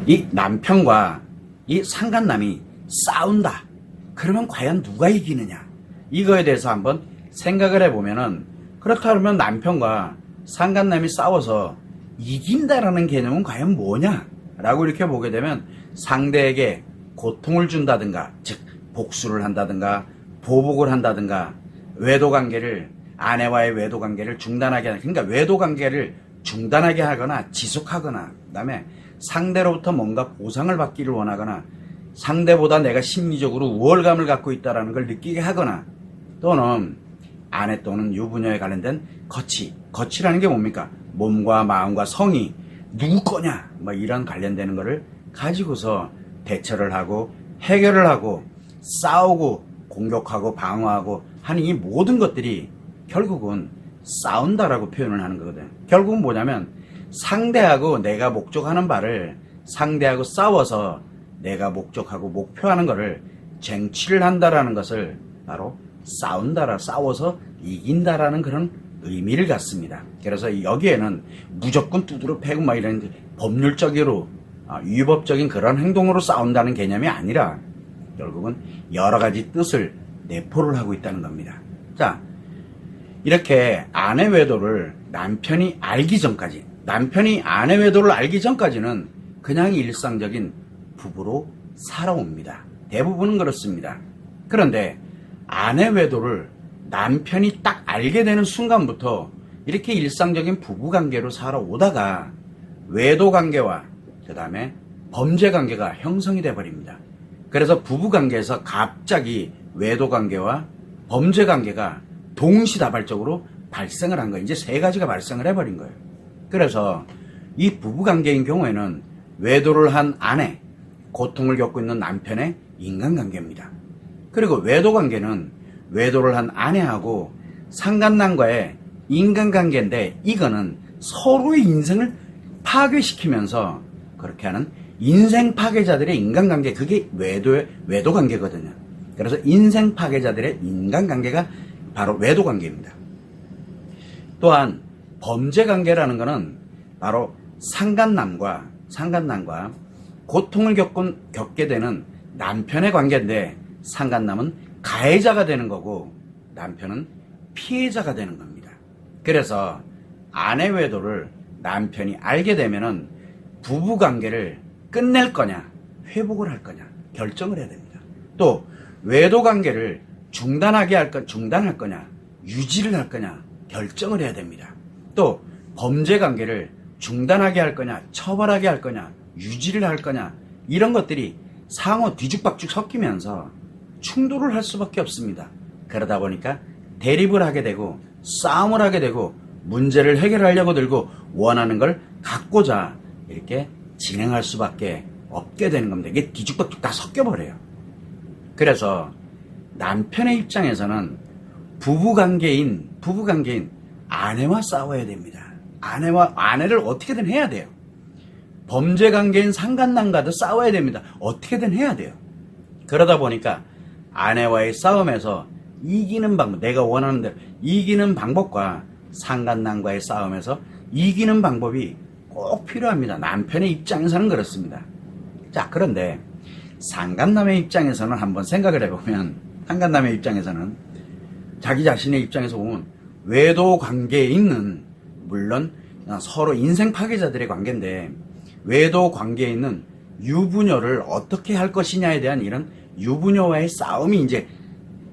이 남편과 이 상간남이 싸운다. 그러면 과연 누가 이기느냐? 이거에 대해서 한번 생각을 해보면은, 그렇다면 남편과 상간남이 싸워서 이긴다라는 개념은 과연 뭐냐? 라고 이렇게 보게 되면 상대에게 고통을 준다든가, 즉 복수를 한다든가 보복을 한다든가 외도관계를, 아내와의 외도관계를 중단하게 하거나, 그러니까 외도관계를 중단하게 하거나 지속하거나, 그 다음에 상대로부터 뭔가 보상을 받기를 원하거나 상대보다 내가 심리적으로 우월감을 갖고 있다는 걸 느끼게 하거나, 또는 아내 또는 유부녀에 관련된 거치라는 게 뭡니까? 몸과 마음과 성이 누구 거냐, 뭐 이런 관련되는 거를 가지고서 대처를 하고 해결을 하고 싸우고 공격하고 방어하고 하는 이 모든 것들이 결국은 싸운다라고 표현을 하는 거거든. 결국은 뭐냐면 상대하고 내가 목적하는 바를, 상대하고 싸워서 내가 목적하고 목표하는 거를 쟁취를 한다라는 것을 바로 싸워서 이긴다라는 그런 의미를 갖습니다. 그래서 여기에는 무조건 두드러 패고 막 이런 법률적으로 위법적인 그런 행동으로 싸운다는 개념이 아니라 결국은 여러 가지 뜻을 내포를 하고 있다는 겁니다. 자, 이렇게 아내 외도를 남편이 알기 전까지, 남편이 아내 외도를 알기 전까지는 그냥 일상적인 부부로 살아옵니다. 대부분은 그렇습니다. 그런데 아내 외도를 남편이 딱 알게 되는 순간부터 이렇게 일상적인 부부관계로 살아오다가 외도관계와 그 다음에 범죄관계가 형성이 돼버립니다. 그래서 부부관계에서 갑자기 외도관계와 범죄관계가 동시다발적으로 발생을 한 거예요. 이제 세 가지가 발생을 해버린 거예요. 그래서 이 부부관계인 경우에는 외도를 한 아내, 고통을 겪고 있는 남편의 인간관계입니다. 그리고 외도관계는 외도를 한 아내하고 상간남과의 인간관계인데, 이거는 서로의 인생을 파괴시키면서 그렇게 하는 인생 파괴자들의 인간관계, 그게 외도관계거든요. 그래서 인생 파괴자들의 인간관계가 바로 외도관계입니다. 또한 범죄관계라는 것은 바로 상간남과 고통을 겪게 되는 남편의 관계인데, 상간남은 가해자가 되는 거고 남편은 피해자가 되는 겁니다. 그래서 아내 외도를 남편이 알게 되면은 부부관계를 끝낼 거냐 회복을 할 거냐 결정을 해야 됩니다. 또 외도관계를 중단할 거냐 유지를 할 거냐 결정을 해야 됩니다. 또 범죄관계를 중단하게 할 거냐 처벌하게 할 거냐 유지를 할 거냐, 이런 것들이 상호 뒤죽박죽 섞이면서 충돌을 할 수밖에 없습니다. 그러다 보니까 대립을 하게 되고 싸움을 하게 되고 문제를 해결하려고 들고 원하는 걸 갖고자 이렇게 진행할 수밖에 없게 되는 겁니다. 이게 뒤죽박죽 다 섞여버려요. 그래서 남편의 입장에서는 부부관계인 아내와 싸워야 됩니다. 아내를 어떻게든 해야 돼요. 범죄관계인 상간남과도 싸워야 됩니다. 어떻게든 해야 돼요. 그러다 보니까 아내와의 싸움에서 이기는 방법, 내가 원하는 대로 이기는 방법과 상간남과의 싸움에서 이기는 방법이 꼭 필요합니다. 남편의 입장에서는 그렇습니다. 자, 그런데 상간남의 입장에서는 한번 생각을 해보면, 상간남의 입장에서는 자기 자신의 입장에서 보면 외도 관계에 있는, 물론 서로 인생 파괴자들의 관계인데 외도 관계에 있는 유부녀를 어떻게 할 것이냐에 대한 이런 유부녀와의 싸움이 이제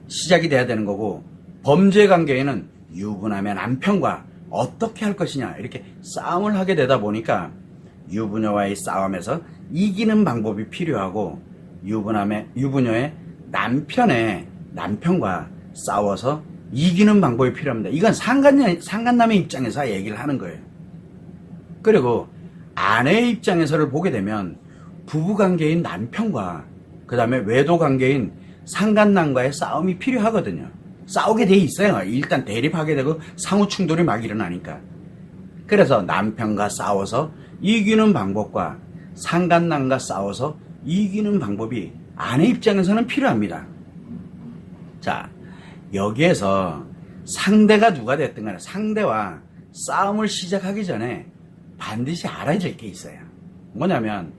시작이 돼야 되는 거고, 범죄 관계에는 유부남의 남편과 어떻게 할 것이냐 이렇게 싸움을 하게 되다 보니까 유부녀와의 싸움에서 이기는 방법이 필요하고, 유부녀의 남편과 싸워서 이기는 방법이 필요합니다. 이건 상간남의 입장에서 얘기를 하는 거예요. 그리고 아내의 입장에서를 보게 되면 부부관계인 남편과 그 다음에 외도관계인 상간남과의 싸움이 필요하거든요. 싸우게 돼 있어요. 일단 대립하게 되고 상호 충돌이 막 일어나니까. 그래서 남편과 싸워서 이기는 방법과 상간남과 싸워서 이기는 방법이 아내 입장에서는 필요합니다. 자, 여기에서 상대가 누가 됐든 간에 상대와 싸움을 시작하기 전에 반드시 알아야 될 게 있어요. 뭐냐면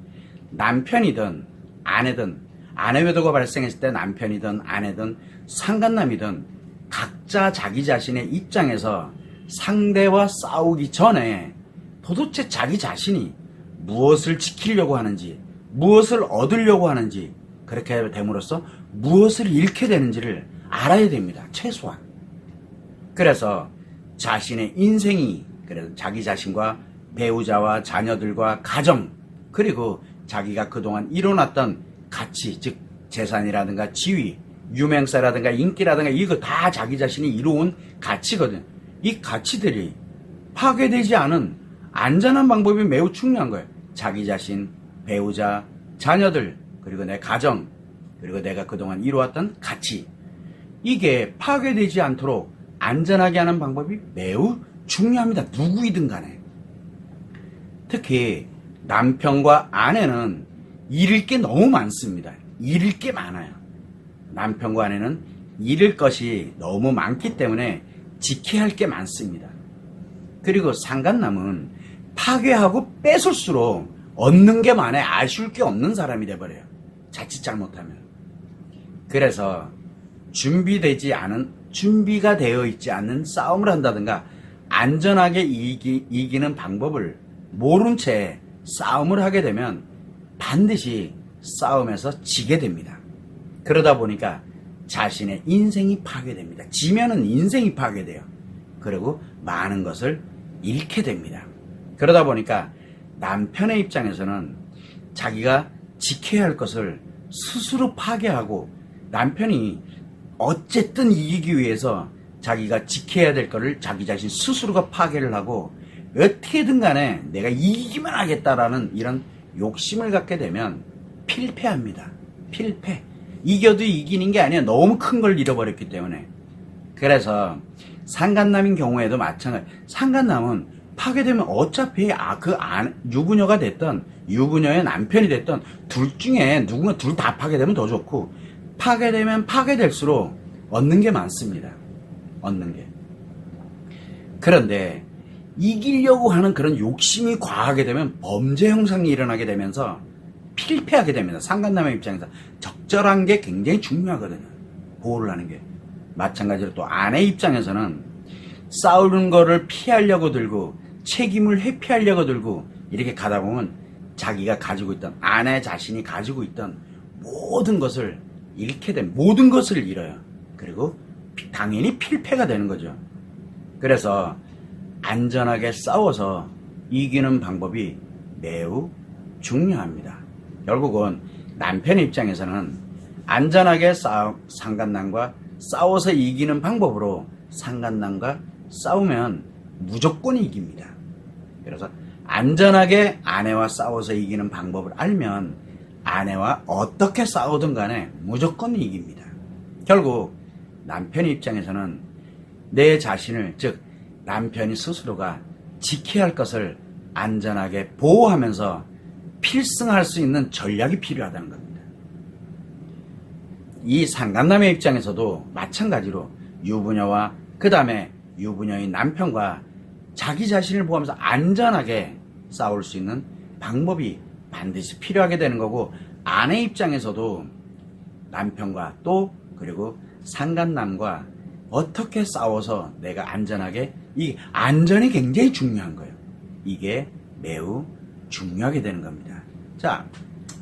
남편이든 아내든, 아내 외도가 발생했을 때 남편이든 아내든 상간남이든 각자 자기 자신의 입장에서 상대와 싸우기 전에 도대체 자기 자신이 무엇을 지키려고 하는지, 무엇을 얻으려고 하는지, 그렇게 됨으로써 무엇을 잃게 되는지를 알아야 됩니다. 최소한. 그래서 자신의 인생이, 그래서 자기 자신과 배우자와 자녀들과 가정, 그리고 자기가 그동안 이뤄놨던 가치, 즉 재산이라든가 지위, 유명세라든가 인기라든가 이거 다 자기 자신이 이루어온 가치거든. 이 가치들이 파괴되지 않은 안전한 방법이 매우 중요한 거예요. 자기 자신, 배우자, 자녀들, 그리고 내 가정, 그리고 내가 그동안 이루었던 가치, 이게 파괴되지 않도록 안전하게 하는 방법이 매우 중요합니다. 누구이든 간에. 특히 남편과 아내는 잃을 게 너무 많습니다. 잃을 게 많아요. 남편과 아내는 잃을 것이 너무 많기 때문에 지켜야 할 게 많습니다. 그리고 상간남은 파괴하고 뺏을수록 얻는 게 많아 아쉬울 게 없는 사람이 돼버려요. 자칫 잘못하면. 그래서 준비가 되어 있지 않는 싸움을 한다든가 안전하게 이기는 방법을 모른 채 싸움을 하게 되면 반드시 싸움에서 지게 됩니다. 그러다 보니까 자신의 인생이 파괴됩니다. 지면은 인생이 파괴돼요. 그리고 많은 것을 잃게 됩니다. 그러다 보니까 남편의 입장에서는 자기가 지켜야 할 것을 스스로 파괴하고, 남편이 어쨌든 이기기 위해서 자기가 지켜야 될 것을 자기 자신 스스로가 파괴를 하고 어떻게든 간에 내가 이기기만 하겠다라는 이런 욕심을 갖게 되면 필패합니다. 필패. 이겨도 이기는 게 아니야. 너무 큰 걸 잃어버렸기 때문에. 그래서 상간남인 경우에도 마찬가지. 상간남은 파괴되면 어차피 유부녀가 됐던 유부녀의 남편이 됐던 둘 중에 누군가 둘 다 파괴되면 더 좋고, 파괴되면 파괴될수록 얻는 게 많습니다. 얻는 게. 그런데 이기려고 하는 그런 욕심이 과하게 되면 범죄 형상이 일어나게 되면서 필패하게 됩니다. 상간남의 입장에서 적절한 게 굉장히 중요하거든요. 보호를 하는 게. 마찬가지로 또 아내 입장에서는 싸우는 거를 피하려고 들고 책임을 회피하려고 들고 이렇게 가다 보면 자기가 가지고 있던, 아내 자신이 가지고 있던 모든 것을 잃게 됩니다. 모든 것을 잃어요. 그리고 당연히 필패가 되는 거죠. 그래서 안전하게 싸워서 이기는 방법이 매우 중요합니다. 결국은 남편의 입장에서는 안전하게 상간남과 싸워서 이기는 방법으로 상간남과 싸우면 무조건 이깁니다. 그래서 안전하게 아내와 싸워서 이기는 방법을 알면 아내와 어떻게 싸우든 간에 무조건 이깁니다. 결국 남편의 입장에서는 내 자신을, 즉 남편이 스스로가 지켜야 할 것을 안전하게 보호하면서 필승할 수 있는 전략이 필요하다는 겁니다. 이 상간남의 입장에서도 마찬가지로 유부녀와 그 다음에 유부녀인 남편과 자기 자신을 보호하면서 안전하게 싸울 수 있는 방법이 반드시 필요하게 되는 거고, 아내 입장에서도 남편과 또 그리고 상간남과 어떻게 싸워서 내가 안전하게, 이 안전이 굉장히 중요한 거예요. 이게 매우 중요하게 되는 겁니다. 자,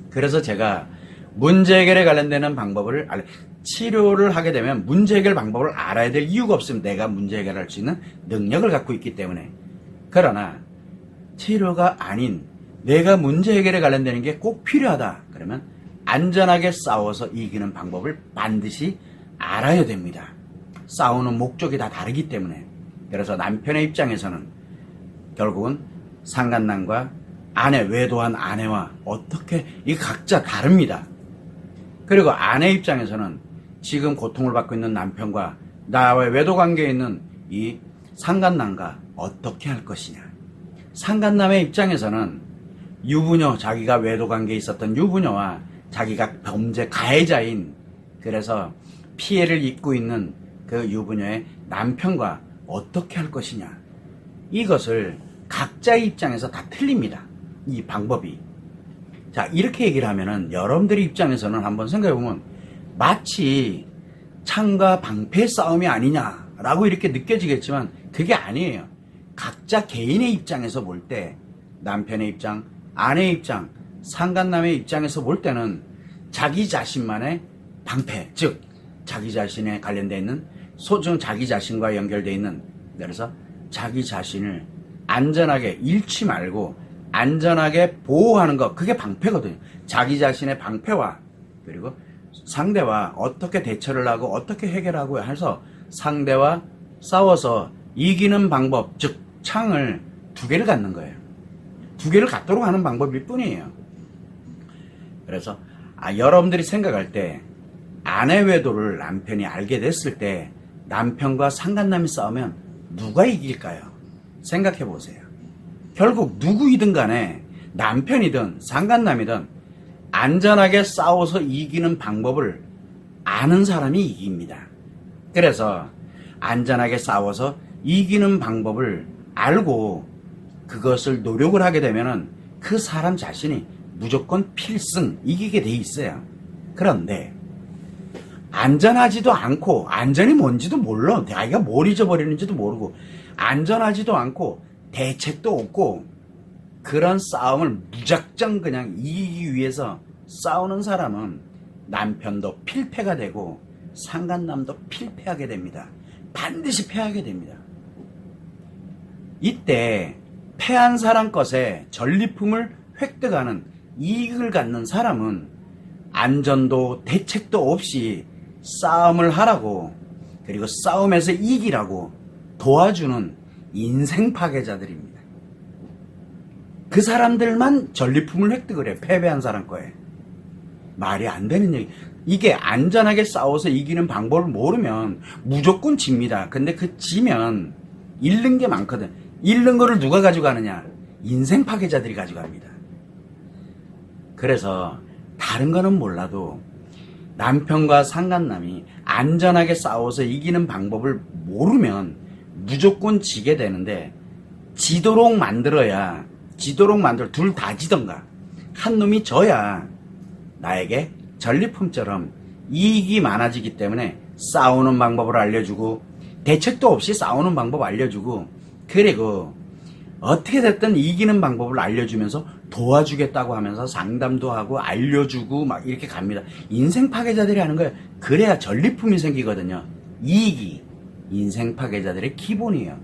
그래서 제가 문제 해결에 관련되는 방법을, 치료를 하게 되면 문제 해결 방법을 알아야 될 이유가 없으면 내가 문제 해결할 수 있는 능력을 갖고 있기 때문에. 그러나 치료가 아닌 내가 문제 해결에 관련되는 게 꼭 필요하다 그러면 안전하게 싸워서 이기는 방법을 반드시 알아야 됩니다. 싸우는 목적이 다 다르기 때문에. 그래서 남편의 입장에서는 결국은 상간남과 아내, 외도한 아내와 어떻게, 이 각자 다릅니다. 그리고 아내 입장에서는 지금 고통을 받고 있는 남편과 나와의 외도 관계에 있는 이 상간남과 어떻게 할 것이냐. 상간남의 입장에서는 유부녀, 자기가 외도 관계에 있었던 유부녀와 자기가 범죄 가해자인, 그래서 피해를 입고 있는 그 유부녀의 남편과 어떻게 할 것이냐. 이것을 각자의 입장에서 다 틀립니다. 이 방법이. 자, 이렇게 얘기를 하면은 여러분들의 입장에서는 한번 생각해보면 마치 창과 방패의 싸움이 아니냐라고 이렇게 느껴지겠지만 그게 아니에요. 각자 개인의 입장에서 볼 때, 남편의 입장, 아내의 입장, 상간남의 입장에서 볼 때는 자기 자신만의 방패, 즉 자기 자신에 관련되어 있는 소중 자기 자신과 연결되어 있는, 그래서 자기 자신을 안전하게 잃지 말고 안전하게 보호하는 것, 그게 방패거든요. 자기 자신의 방패와 그리고 상대와 어떻게 대처를 하고 어떻게 해결하고 해서 상대와 싸워서 이기는 방법, 즉 창을 두 개를 갖는 거예요. 두 개를 갖도록 하는 방법일 뿐이에요. 그래서 여러분들이 생각할 때 아내 외도를 남편이 알게 됐을 때 남편과 상간남이 싸우면 누가 이길까요? 생각해 보세요. 결국 누구이든 간에 남편이든 상간남이든 안전하게 싸워서 이기는 방법을 아는 사람이 이깁니다. 그래서 안전하게 싸워서 이기는 방법을 알고 그것을 노력을 하게 되면은 그 사람 자신이 무조건 필승 이기게 돼 있어요. 그런데 안전하지도 않고 안전이 뭔지도 몰라. 자기가 뭘 잊어버리는지도 모르고 안전하지도 않고 대책도 없고 그런 싸움을 무작정 그냥 이기기 위해서 싸우는 사람은 남편도 필패가 되고 상간남도 필패하게 됩니다. 반드시 패하게 됩니다. 이때 패한 사람 것에 전리품을 획득하는 이익을 갖는 사람은 안전도 대책도 없이 싸움을 하라고, 그리고 싸움에서 이기라고 도와주는 인생 파괴자들입니다. 그 사람들만 전리품을 획득을 해. 패배한 사람 거에. 말이 안 되는 얘기. 이게 안전하게 싸워서 이기는 방법을 모르면 무조건 집니다. 근데 그 지면 잃는 게 많거든. 잃는 거를 누가 가져가느냐? 인생 파괴자들이 가져갑니다. 그래서 다른 거는 몰라도 남편과 상간남이 안전하게 싸워서 이기는 방법을 모르면 무조건 지게 되는데, 지도록 만들어야, 둘 다 지던가 한 놈이 져야 나에게 전리품처럼 이익이 많아지기 때문에 싸우는 방법을 알려주고 대책도 없이 싸우는 방법 알려주고, 그리고 어떻게 됐든 이기는 방법을 알려주면서 도와주겠다고 하면서 상담도 하고 알려주고 막 이렇게 갑니다. 인생 파괴자들이 하는 거예요. 그래야 전리품이 생기거든요. 이익이 인생 파괴자들의 기본이에요.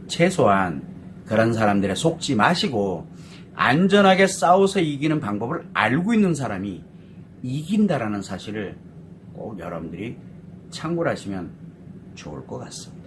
최소한 그런 사람들에 속지 마시고 안전하게 싸워서 이기는 방법을 알고 있는 사람이 이긴다라는 사실을 꼭 여러분들이 참고를 하시면 좋을 것 같습니다.